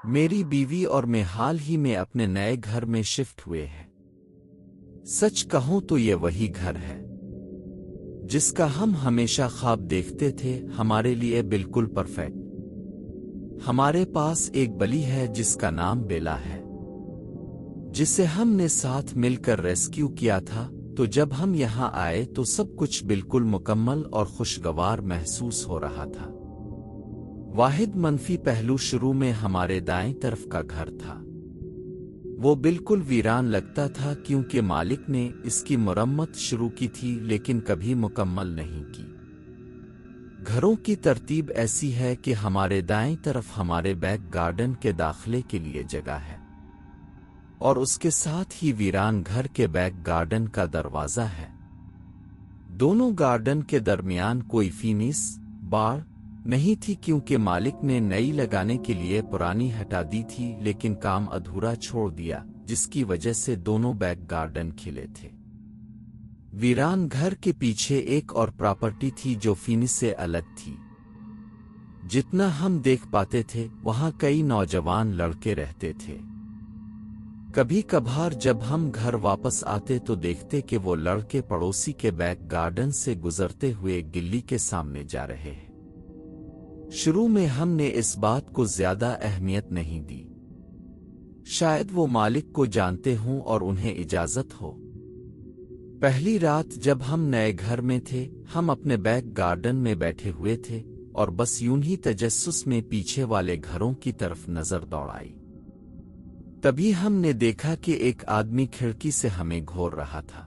میری بیوی اور میں حال ہی میں اپنے نئے گھر میں شفٹ ہوئے ہیں۔ سچ کہوں تو یہ وہی گھر ہے جس کا ہم ہمیشہ خواب دیکھتے تھے، ہمارے لیے بالکل پرفیکٹ۔ ہمارے پاس ایک بلی ہے جس کا نام بیلا ہے، جسے ہم نے ساتھ مل کر ریسکیو کیا تھا۔ تو جب ہم یہاں آئے تو سب کچھ بالکل مکمل اور خوشگوار محسوس ہو رہا تھا۔ واحد منفی پہلو شروع میں ہمارے دائیں طرف کا گھر تھا۔ وہ بالکل ویران لگتا تھا کیونکہ مالک نے اس کی مرمت شروع کی تھی لیکن کبھی مکمل نہیں کی۔ گھروں کی ترتیب ایسی ہے کہ ہمارے دائیں طرف ہمارے بیک گارڈن کے داخلے کے لیے جگہ ہے، اور اس کے ساتھ ہی ویران گھر کے بیک گارڈن کا دروازہ ہے۔ دونوں گارڈن کے درمیان کوئی فینس بار نہیں تھی کیونکہ مالک نے نئی لگانے کے لیے پرانی ہٹا دی تھی، لیکن کام ادھورا چھوڑ دیا جس کی وجہ سے دونوں بیک گارڈن کھلے تھے۔ ویران گھر کے پیچھے ایک اور پراپرٹی تھی جو فینس سے الگ تھی۔ جتنا ہم دیکھ پاتے تھے وہاں کئی نوجوان لڑکے رہتے تھے۔ کبھی کبھار جب ہم گھر واپس آتے تو دیکھتے کہ وہ لڑکے پڑوسی کے بیک گارڈن سے گزرتے ہوئے گلی کے سامنے جا رہے ہیں۔ شروع میں ہم نے اس بات کو زیادہ اہمیت نہیں دی، شاید وہ مالک کو جانتے ہوں اور انہیں اجازت ہو۔ پہلی رات جب ہم نئے گھر میں تھے، ہم اپنے بیک گارڈن میں بیٹھے ہوئے تھے اور بس یوں ہی تجسس میں پیچھے والے گھروں کی طرف نظر دوڑائی۔ تبھی ہم نے دیکھا کہ ایک آدمی کھڑکی سے ہمیں گھور رہا تھا۔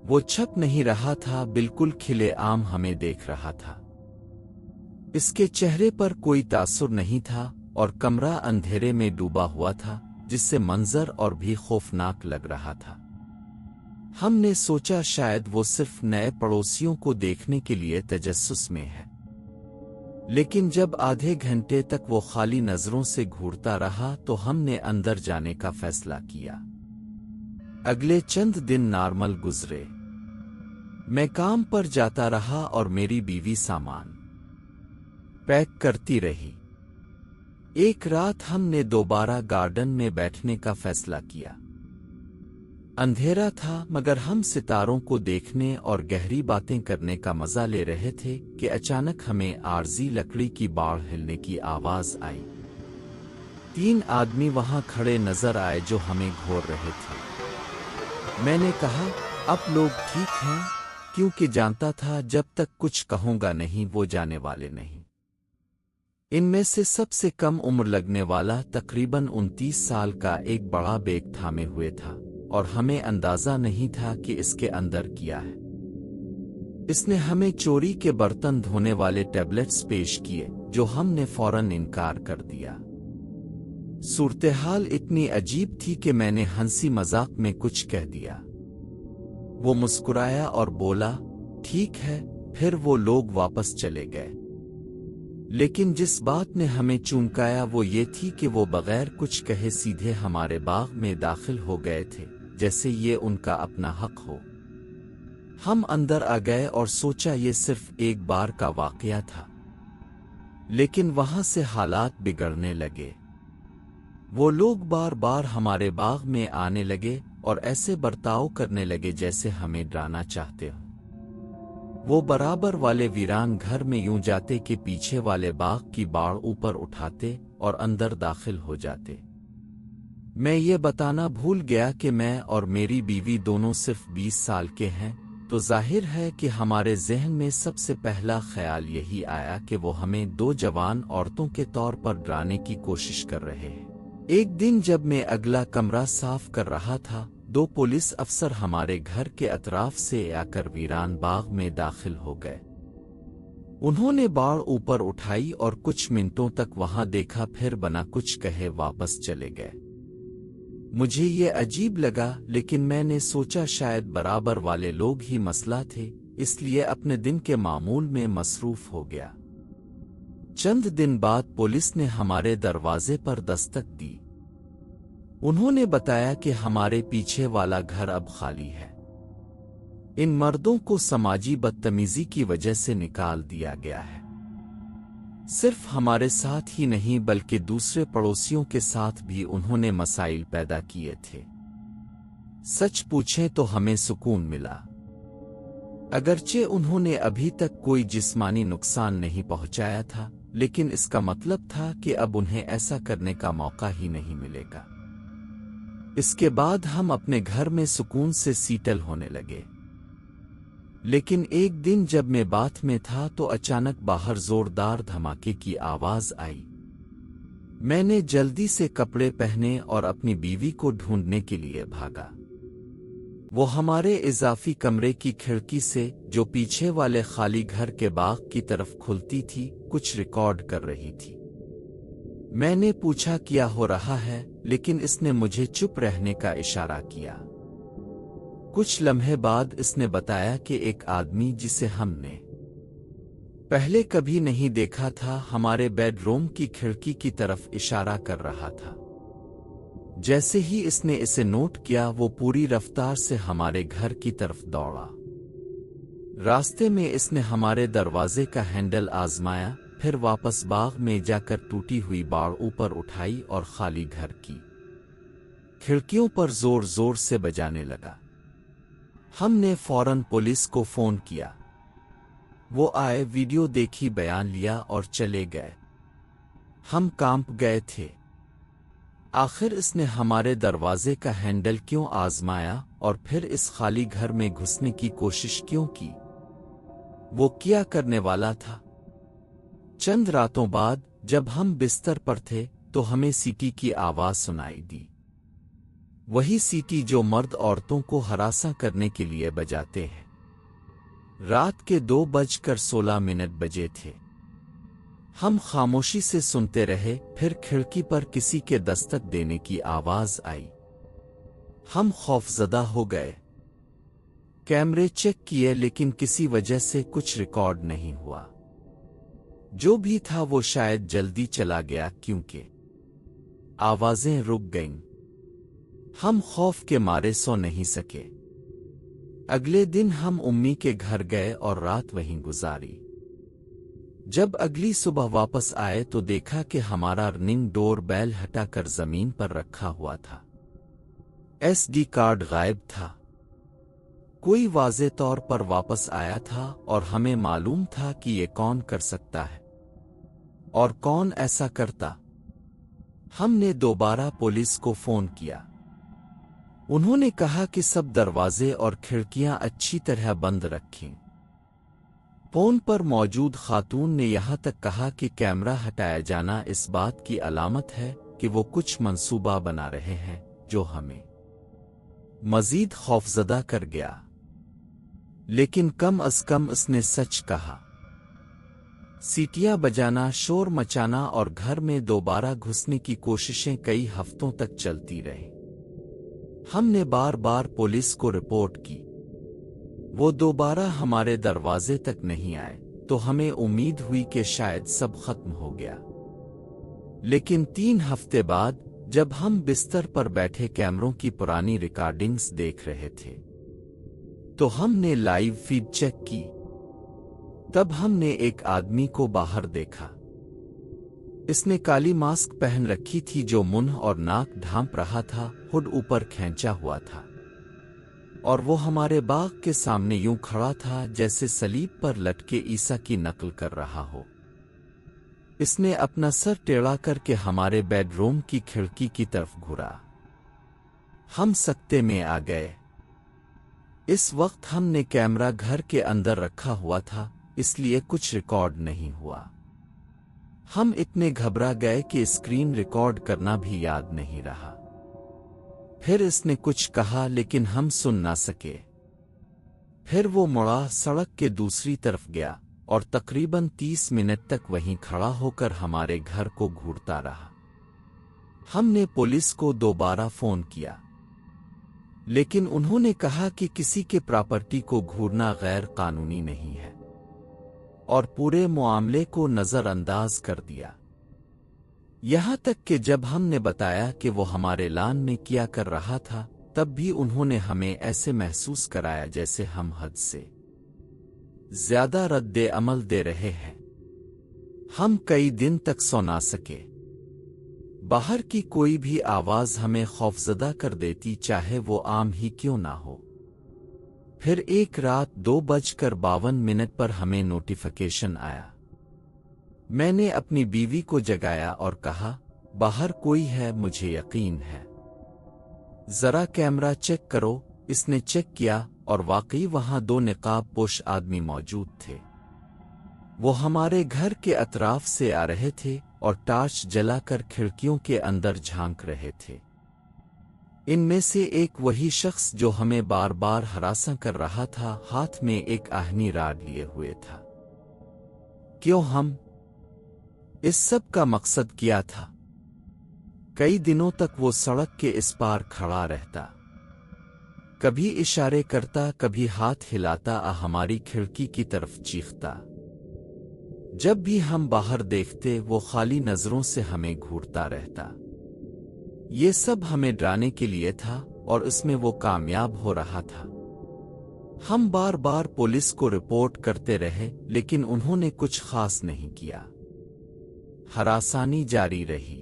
وہ چھپ نہیں رہا تھا، بالکل کھلے عام ہمیں دیکھ رہا تھا۔ اس کے چہرے پر کوئی تاثر نہیں تھا اور کمرہ اندھیرے میں ڈوبا ہوا تھا، جس سے منظر اور بھی خوفناک لگ رہا تھا۔ ہم نے سوچا شاید وہ صرف نئے پڑوسیوں کو دیکھنے کے لیے تجسس میں ہے، لیکن جب آدھے گھنٹے تک وہ خالی نظروں سے گھورتا رہا تو ہم نے اندر جانے کا فیصلہ کیا۔ اگلے چند دن نارمل گزرے۔ میں کام پر جاتا رہا اور میری بیوی سامان پیک کرتی رہی۔ ایک رات ہم نے دوبارہ گارڈن میں بیٹھنے کا فیصلہ کیا۔ اندھیرا تھا مگر ہم ستاروں کو دیکھنے اور گہری باتیں کرنے کا مزہ لے رہے تھے کہ اچانک ہمیں عارضی لکڑی کی باڑ ہلنے کی آواز آئی۔ 3 آدمی وہاں کھڑے نظر آئے جو ہمیں گھور رہے تھے۔ میں نے کہا، "اب لوگ ٹھیک ہیں؟" کیونکہ جانتا تھا جب تک کچھ کہوں گا نہیں وہ جانے والے نہیں۔ ان میں سے سب سے کم عمر لگنے والا تقریباً 29 سال کا ایک بڑا بیگ تھامے ہوئے تھا، اور ہمیں اندازہ نہیں تھا کہ اس کے اندر کیا ہے۔ اس نے ہمیں چوری کے برتن دھونے والے ٹیبلٹس پیش کیے جو ہم نے فوراً انکار کر دیا۔ صورتحال اتنی عجیب تھی کہ میں نے ہنسی مذاق میں کچھ کہہ دیا۔ وہ مسکرایا اور بولا، "ٹھیک ہے۔" پھر وہ لوگ واپس چلے گئے۔ لیکن جس بات نے ہمیں چونکایا وہ یہ تھی کہ وہ بغیر کچھ کہے سیدھے ہمارے باغ میں داخل ہو گئے تھے، جیسے یہ ان کا اپنا حق ہو۔ ہم اندر آ گئے اور سوچا یہ صرف ایک بار کا واقعہ تھا، لیکن وہاں سے حالات بگڑنے لگے۔ وہ لوگ بار بار ہمارے باغ میں آنے لگے اور ایسے برتاؤ کرنے لگے جیسے ہمیں ڈرانا چاہتے ہوں۔ وہ برابر والے ویران گھر میں یوں جاتے کہ پیچھے والے باغ کی باڑ اوپر اٹھاتے اور اندر داخل ہو جاتے۔ میں یہ بتانا بھول گیا کہ میں اور میری بیوی دونوں صرف 20 سال کے ہیں، تو ظاہر ہے کہ ہمارے ذہن میں سب سے پہلا خیال یہی آیا کہ وہ ہمیں 2 جوان عورتوں کے طور پر ڈرانے کی کوشش کر رہے ہیں۔ ایک دن جب میں اگلا کمرہ صاف کر رہا تھا، 2 پولیس افسر ہمارے گھر کے اطراف سے آ کر ویران باغ میں داخل ہو گئے۔ انہوں نے باڑ اوپر اٹھائی اور کچھ منٹوں تک وہاں دیکھا، پھر بنا کچھ کہے واپس چلے گئے۔ مجھے یہ عجیب لگا، لیکن میں نے سوچا شاید برابر والے لوگ ہی مسئلہ تھے، اس لیے اپنے دن کے معمول میں مصروف ہو گیا۔ چند دن بعد پولیس نے ہمارے دروازے پر دستک دی۔ انہوں نے بتایا کہ ہمارے پیچھے والا گھر اب خالی ہے۔ ان مردوں کو سماجی بدتمیزی کی وجہ سے نکال دیا گیا ہے۔ صرف ہمارے ساتھ ہی نہیں بلکہ دوسرے پڑوسیوں کے ساتھ بھی انہوں نے مسائل پیدا کیے تھے۔ سچ پوچھیں تو ہمیں سکون ملا، اگرچہ انہوں نے ابھی تک کوئی جسمانی نقصان نہیں پہنچایا تھا، لیکن اس کا مطلب تھا کہ اب انہیں ایسا کرنے کا موقع ہی نہیں ملے گا۔ اس کے بعد ہم اپنے گھر میں سکون سے سیٹل ہونے لگے۔ لیکن ایک دن جب میں باتھ میں تھا تو اچانک باہر زوردار دھماکے کی آواز آئی۔ میں نے جلدی سے کپڑے پہنے اور اپنی بیوی کو ڈھونڈنے کے لیے بھاگا۔ وہ ہمارے اضافی کمرے کی کھڑکی سے، جو پیچھے والے خالی گھر کے باغ کی طرف کھلتی تھی، کچھ ریکارڈ کر رہی تھی۔ میں نے پوچھا کیا ہو رہا ہے، لیکن اس نے مجھے چپ رہنے کا اشارہ کیا۔ کچھ لمحے بعد اس نے بتایا کہ ایک آدمی جسے ہم نے پہلے کبھی نہیں دیکھا تھا، ہمارے بیڈ روم کی کھڑکی کی طرف اشارہ کر رہا تھا۔ جیسے ہی اس نے اسے نوٹ کیا، وہ پوری رفتار سے ہمارے گھر کی طرف دوڑا۔ راستے میں اس نے ہمارے دروازے کا ہینڈل آزمایا، پھر واپس باغ میں جا کر ٹوٹی ہوئی باڑ اوپر اٹھائی اور خالی گھر کی کھڑکیوں پر زور زور سے بجانے لگا۔ ہم نے فوراً پولیس کو فون کیا۔ وہ آئے، ویڈیو دیکھی، بیان لیا اور چلے گئے۔ ہم کانپ گئے تھے۔ آخر اس نے ہمارے دروازے کا ہینڈل کیوں آزمایا اور پھر اس خالی گھر میں گھسنے کی کوشش کیوں کی؟ وہ کیا کرنے والا تھا؟ چند راتوں بعد جب ہم بستر پر تھے تو ہمیں سیٹی کی آواز سنائی دی۔ وہی سیٹی جو مرد عورتوں کو ہراساں کرنے کے لیے بجاتے ہیں۔ رات کے 2:16 بجے تھے۔ ہم خاموشی سے سنتے رہے، پھر کھڑکی پر کسی کے دستک دینے کی آواز آئی۔ ہم خوفزدہ ہو گئے۔ کیمرے چیک کیے لیکن کسی وجہ سے کچھ ریکارڈ نہیں ہوا۔ جو بھی تھا وہ شاید جلدی چلا گیا کیونکہ آوازیں رک گئیں۔ ہم خوف کے مارے سو نہیں سکے۔ اگلے دن ہم امی کے گھر گئے اور رات وہیں گزاری۔ جب اگلی صبح واپس آئے تو دیکھا کہ ہمارا رننگ ڈور بیل ہٹا کر زمین پر رکھا ہوا تھا۔ ایس ڈی کارڈ غائب تھا۔ کوئی واضح طور پر واپس آیا تھا اور ہمیں معلوم تھا کہ یہ کون کر سکتا ہے اور کون ایسا کرتا۔ ہم نے دوبارہ پولیس کو فون کیا۔ انہوں نے کہا کہ سب دروازے اور کھڑکیاں اچھی طرح بند رکھیں۔ فون پر موجود خاتون نے یہاں تک کہا کہ کیمرہ ہٹایا جانا اس بات کی علامت ہے کہ وہ کچھ منصوبہ بنا رہے ہیں، جو ہمیں مزید خوفزدہ کر گیا۔ لیکن کم از کم اس نے سچ کہا۔ سیٹیاں بجانا، شور مچانا اور گھر میں دوبارہ گھسنے کی کوششیں کئی ہفتوں تک چلتی رہیں۔ ہم نے بار بار پولیس کو رپورٹ کی۔ وہ دوبارہ ہمارے دروازے تک نہیں آئے تو ہمیں امید ہوئی کہ شاید سب ختم ہو گیا۔ لیکن 3 ہفتے بعد جب ہم بستر پر بیٹھے کیمروں کی پرانی ریکارڈنگز دیکھ رہے تھے تو ہم نے لائیو فیڈ چیک کی۔ تب ہم نے ایک آدمی کو باہر دیکھا۔ اس نے کالی ماسک پہن رکھی تھی جو منہ اور ناک ڈھانپ رہا تھا، ہڈ اوپر کھینچا ہوا تھا، اور وہ ہمارے باغ کے سامنے یوں کھڑا تھا جیسے صلیب پر لٹکے عیسیٰ کی نقل کر رہا ہو۔ اس نے اپنا سر ٹیڑھا کر کے ہمارے بیڈ روم کی کھڑکی کی طرف گھورا۔ ہم سکتے میں آ گئے۔ اس وقت ہم نے کیمرہ گھر کے اندر رکھا ہوا تھا، اس لیے کچھ ریکارڈ نہیں ہوا۔ ہم اتنے گھبرا گئے کہ اسکرین ریکارڈ کرنا بھی یاد نہیں رہا۔ پھر اس نے کچھ کہا لیکن ہم سن نہ سکے۔ پھر وہ مڑا، سڑک کے دوسری طرف گیا اور تقریباً 30 منٹ تک وہیں کھڑا ہو کر ہمارے گھر کو گھورتا رہا۔ ہم نے پولیس کو دوبارہ فون کیا، لیکن انہوں نے کہا کہ کسی کے پراپرٹی کو گھورنا غیر قانونی نہیں ہے، اور پورے معاملے کو نظر انداز کر دیا۔ یہاں تک کہ جب ہم نے بتایا کہ وہ ہمارے لان میں کیا کر رہا تھا، تب بھی انہوں نے ہمیں ایسے محسوس کرایا جیسے ہم حد سے زیادہ رد عمل دے رہے ہیں۔ ہم کئی دن تک سو نہ سکے۔ باہر کی کوئی بھی آواز ہمیں خوفزدہ کر دیتی، چاہے وہ عام ہی کیوں نہ ہو۔ پھر ایک رات 2:52 پر ہمیں نوٹیفیکیشن آیا۔ میں نے اپنی بیوی کو جگایا اور کہا، باہر کوئی ہے، مجھے یقین ہے۔ ذرا کیمرہ چیک کرو۔ اس نے چیک کیا اور واقعی وہاں 2 نقاب پوش آدمی موجود تھے۔ وہ ہمارے گھر کے اطراف سے آ رہے تھے اور ٹارچ جلا کر کھڑکیوں کے اندر جھانک رہے تھے۔ ان میں سے ایک وہی شخص جو ہمیں بار بار ہراساں کر رہا تھا، ہاتھ میں ایک آہنی راڈ لیے ہوئے تھا۔ کیوں ہم؟ اس سب کا مقصد کیا تھا؟ کئی دنوں تک وہ سڑک کے اس پار کھڑا رہتا، کبھی اشارے کرتا، کبھی ہاتھ ہلاتا، ہماری کھڑکی کی طرف چیختا۔ جب بھی ہم باہر دیکھتے، وہ خالی نظروں سے ہمیں گھورتا رہتا۔ یہ سب ہمیں ڈرانے کے لیے تھا اور اس میں وہ کامیاب ہو رہا تھا۔ ہم بار بار پولیس کو رپورٹ کرتے رہے، لیکن انہوں نے کچھ خاص نہیں کیا۔ ہراسانی جاری رہی۔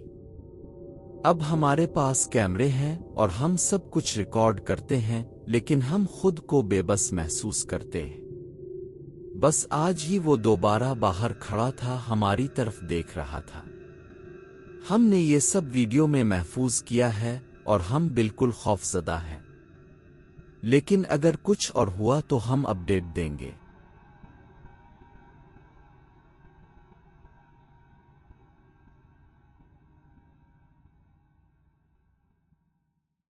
اب ہمارے پاس کیمرے ہیں اور ہم سب کچھ ریکارڈ کرتے ہیں، لیکن ہم خود کو بے بس محسوس کرتے ہیں۔ بس آج ہی وہ دوبارہ باہر کھڑا تھا، ہماری طرف دیکھ رہا تھا۔ ہم نے یہ سب ویڈیو میں محفوظ کیا ہے اور ہم بالکل خوفزدہ ہیں، لیکن اگر کچھ اور ہوا تو ہم اپڈیٹ دیں گے۔